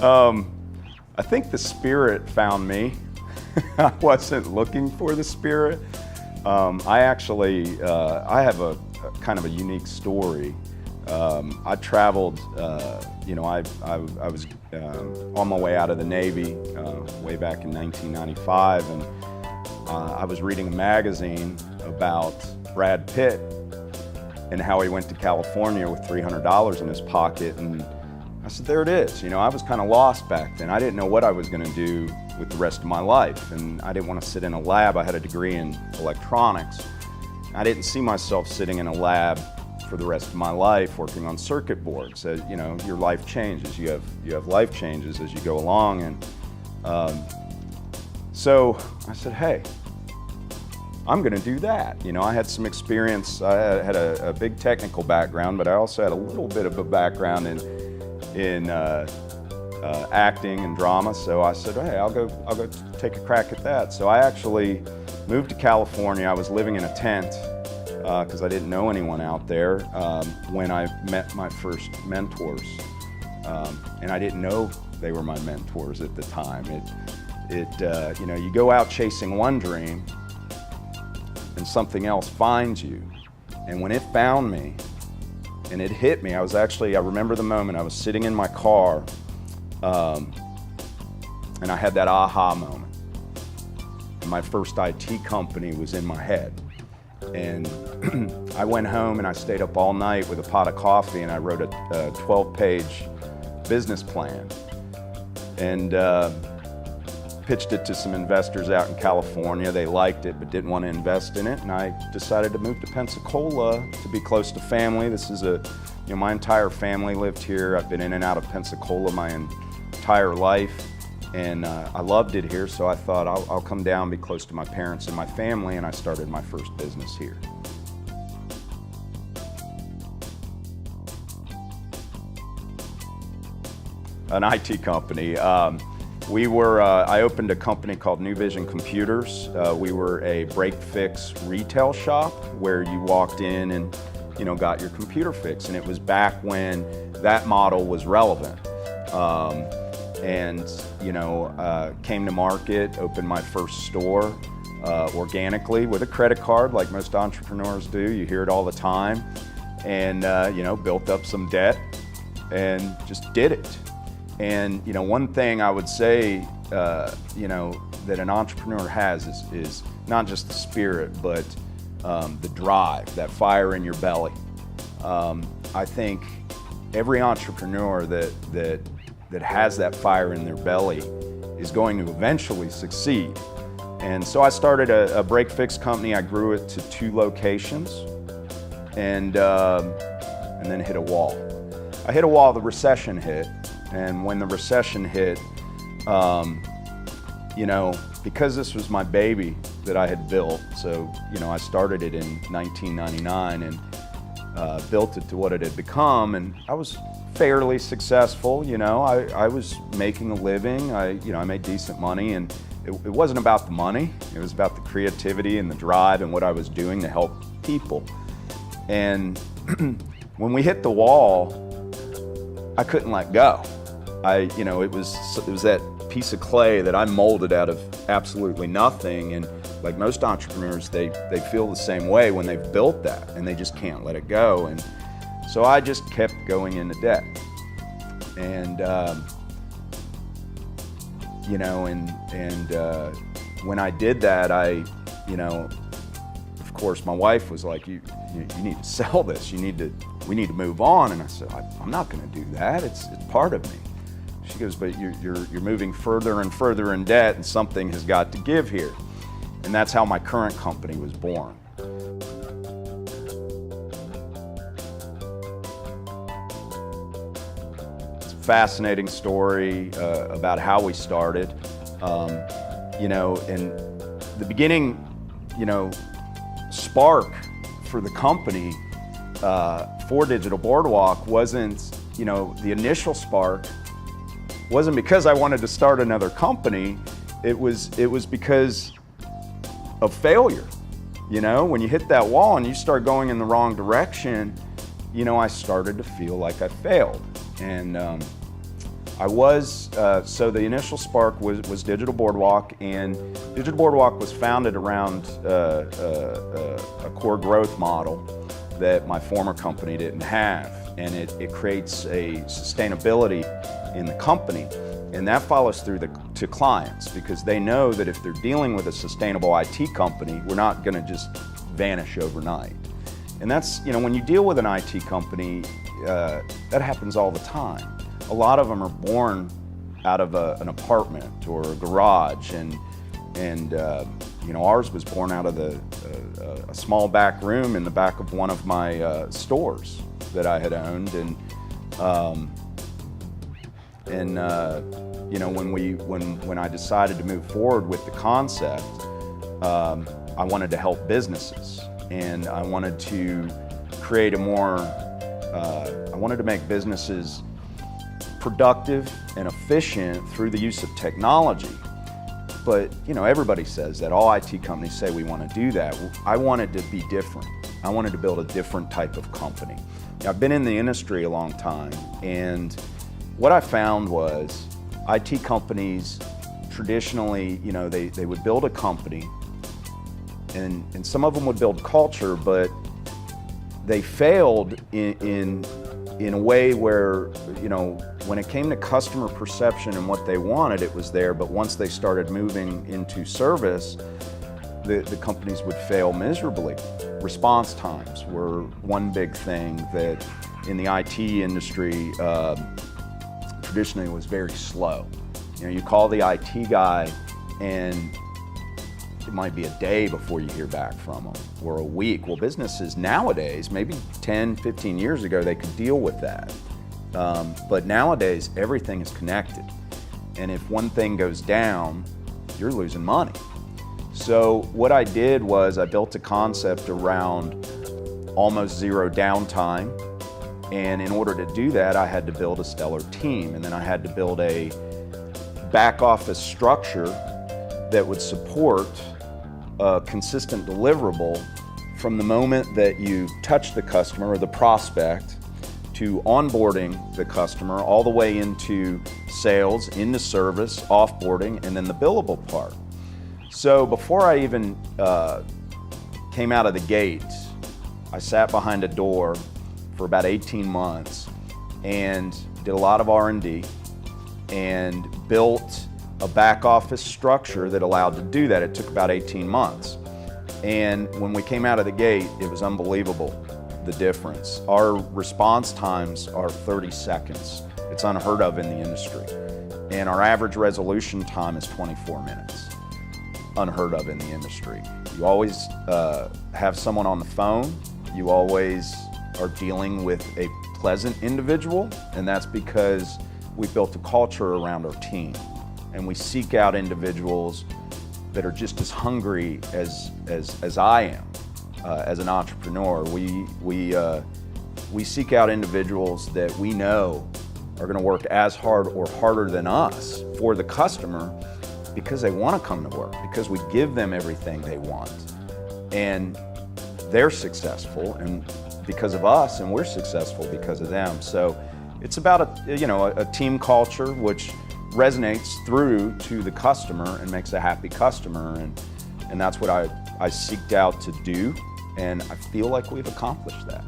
I think the spirit found me. I wasn't looking for the spirit. I actually, I have a kind of a unique story. I traveled, I was on my way out of the Navy way back in 1995, and I was reading a magazine about Brad Pitt and how he went to California with $300 in his pocket, and I said, there it is. I was kind of lost back then. I didn't know what I was going to do with the rest of my life, and I didn't want to sit in a lab. I had a degree in electronics. I didn't see myself sitting in a lab for the rest of my life working on circuit boards. Your life changes. You have life changes as you go along, and so I said, hey, I'm going to do that. I had some experience. I had a big technical background, but I also had a little bit of a background in acting and drama. So I said, hey, I'll go take a crack at that. So I actually moved to California. I was living in a tent because I didn't know anyone out there when I met my first mentors. And I didn't know they were my mentors at the time. You go out chasing one dream and something else finds you. And when it found me and it hit me, I remember the moment. I was sitting in my car and I had that aha moment. And my first IT company was in my head. And I went home and I stayed up all night with a pot of coffee and I wrote a 12-page business plan and pitched it to some investors out in California. They liked it but didn't want to invest in it, and I decided to move to Pensacola to be close to family. This is my entire family lived here. I've been in and out of Pensacola my entire life, and I loved it here, so I thought I'll come down, be close to my parents and my family, and I started my first business here. An IT company. I opened a company called New Vision Computers. We were a break-fix retail shop where you walked in and got your computer fixed, and it was back when that model was relevant. Came to market, opened my first store organically with a credit card like most entrepreneurs do. You hear it all the time. And built up some debt and just did it. And one thing I would say that an entrepreneur has is not just the spirit, but the drive, that fire in your belly. I think every entrepreneur that has that fire in their belly is going to eventually succeed. And so I started a break fix company. I grew it to 2 locations, and then hit a wall. I hit a wall. The recession hit. And when the recession hit, because this was my baby that I had built, so, I started it in 1999 and built it to what it had become, and I was fairly successful. I was making a living. I made decent money, and it wasn't about the money. It was about the creativity and the drive and what I was doing to help people. And when we hit the wall, I couldn't let go. It was that piece of clay that I molded out of absolutely nothing, and like most entrepreneurs, they feel the same way when they've built that, and they just can't let it go. And so I just kept going into debt, and when I did that, of course, my wife was like, you need to sell this. We need to move on. And I said, I'm not going to do that. It's part of me. She goes, but you're moving further and further in debt, and something has got to give here. And that's how my current company was born. It's a fascinating story about how we started. In the beginning, spark for the company for Digital Boardwalk wasn't, the initial spark wasn't because I wanted to start another company. It was because of failure. When you hit that wall and you start going in the wrong direction, I started to feel like I failed. And So the initial spark was Digital Boardwalk, and Digital Boardwalk was founded around a core growth model that my former company didn't have, and it creates a sustainability in the company, and that follows through to clients, because they know that if they're dealing with a sustainable IT company, we're not going to just vanish overnight. And that's, when you deal with an IT company, that happens all the time. A lot of them are born out of an apartment or a garage, and ours was born out of a small back room in the back of one of my stores that I had owned, when I decided to move forward with the concept, I wanted to help businesses, and I wanted to create I wanted to make businesses productive and efficient through the use of technology. But everybody says that, all IT companies say we want to do that. I wanted to be different. I wanted to build a different type of company. I've been in the industry a long time, and what I found was IT companies traditionally, they would build a company, and some of them would build culture, but they failed in a way where, when it came to customer perception and what they wanted, it was there, but once they started moving into service, the companies would fail miserably. Response times were one big thing that in the IT industry traditionally was very slow. You call the IT guy and it might be a day before you hear back from them, or a week. Well, businesses nowadays, maybe 10, 15 years ago, they could deal with that. But nowadays, everything is connected. And if one thing goes down, you're losing money. So what I did was I built a concept around almost zero downtime. And in order to do that, I had to build a stellar team. And then I had to build a back office structure that would support a consistent deliverable from the moment that you touch the customer or the prospect to onboarding the customer, all the way into sales, into service, offboarding, and then the billable part. So before I even came out of the gate, I sat behind a door for about 18 months and did a lot of R&D and built a back office structure that allowed to do that. It took about 18 months. And when we came out of the gate, it was unbelievable, the difference. Our response times are 30 seconds. It's unheard of in the industry. And our average resolution time is 24 minutes. Unheard of in the industry. You always have someone on the phone. You always are dealing with a pleasant individual, and that's because we built a culture around our team. And we seek out individuals that are just as hungry as I am as an entrepreneur. We seek out individuals that we know are going to work as hard or harder than us for the customer, because they want to come to work, because we give them everything they want. And they're successful and because of us, and we're successful because of them. So it's about a team culture which resonates through to the customer and makes a happy customer, and that's what I seeked out to do, and I feel like we've accomplished that.